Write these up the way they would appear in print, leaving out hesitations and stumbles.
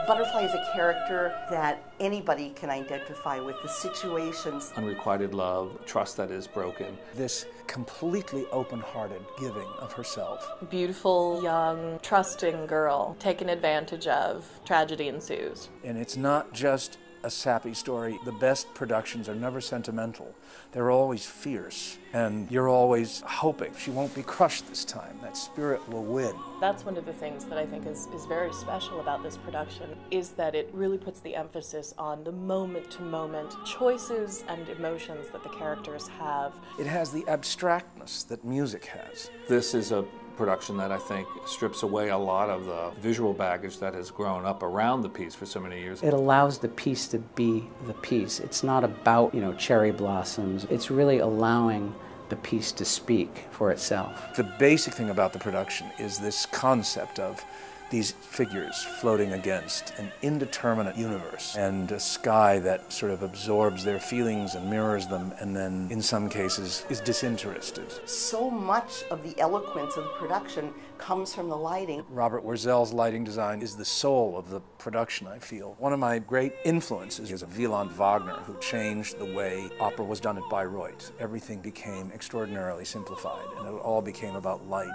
Butterfly is a character that anybody can identify with, the situations. Unrequited love, trust that is broken. This completely open-hearted giving of herself. Beautiful, young, trusting girl taken advantage of. Tragedy ensues. And it's not just a sappy story. The best productions are never sentimental. They're always fierce, and you're always hoping she won't be crushed this time. That spirit will win. That's one of the things that I think is very special about this production, is that it really puts the emphasis on the moment-to-moment choices and emotions that the characters have. It has the abstractness that music has. This is a production that I think strips away a lot of the visual baggage that has grown up around the piece for so many years. It allows the piece to be the piece. It's not about, cherry blossoms. It's really allowing the piece to speak for itself. The basic thing about the production is this concept of these figures floating against an indeterminate universe and a sky that sort of absorbs their feelings and mirrors them, and then in some cases is disinterested. So much of the eloquence of the production comes from the lighting. Robert Wurzel's lighting design is the soul of the production, I feel. One of my great influences is Wieland Wagner, who changed the way opera was done at Bayreuth. Everything became extraordinarily simplified, and it all became about light.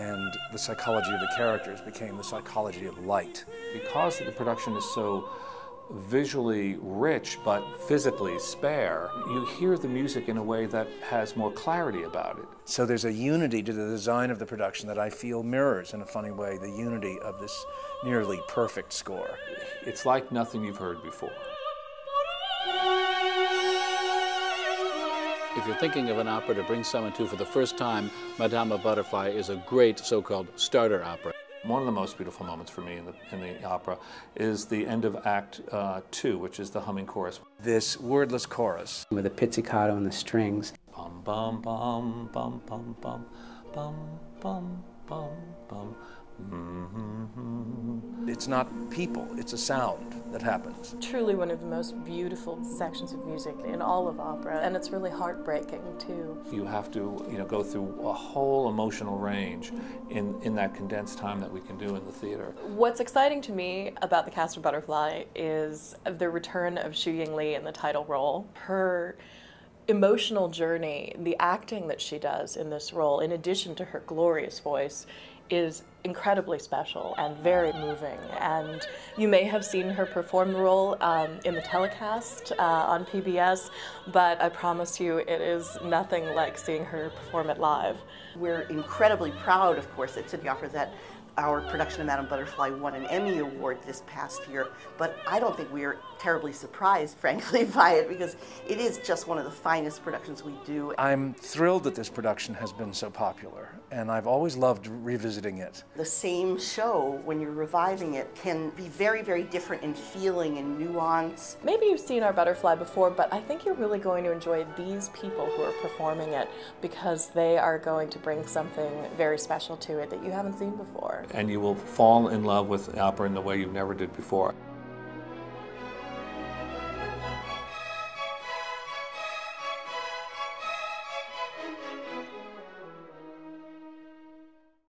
And the psychology of the characters became the psychology of light. Because the production is so visually rich but physically spare, you hear the music in a way that has more clarity about it. So there's a unity to the design of the production that I feel mirrors, in a funny way, the unity of this nearly perfect score. It's like nothing you've heard before. If you're thinking of an opera to bring someone to for the first time, Madama Butterfly is a great so-called starter opera. One of the most beautiful moments for me in the opera is the end of Act 2, which is the humming chorus. This wordless chorus. With the pizzicato and the strings. Bum, bum, bum, bum, bum, bum, bum, bum, bum, bum. It's not people, it's a sound that happens. Truly one of the most beautiful sections of music in all of opera, and it's really heartbreaking too. You have to go through a whole emotional range in that condensed time that we can do in the theater. What's exciting to me about the cast of Butterfly is the return of Xu Ying Li in the title role. Her emotional journey, the acting that she does in this role, in addition to her glorious voice, is incredibly special and very moving. And you may have seen her perform the role in the telecast on PBS, but I promise you it is nothing like seeing her perform it live. We're incredibly proud, of course, at City Opera that our production of Madame Butterfly won an Emmy Award this past year, but I don't think we are terribly surprised, frankly, by it, because it is just one of the finest productions we do. I'm thrilled that this production has been so popular, and I've always loved revisiting it. The same show, when you're reviving it, can be very, very different in feeling and nuance. Maybe you've seen our Butterfly before, but I think you're really going to enjoy these people who are performing it, because they are going to bring something very special to it that you haven't seen before. And you will fall in love with opera in the way you never did before.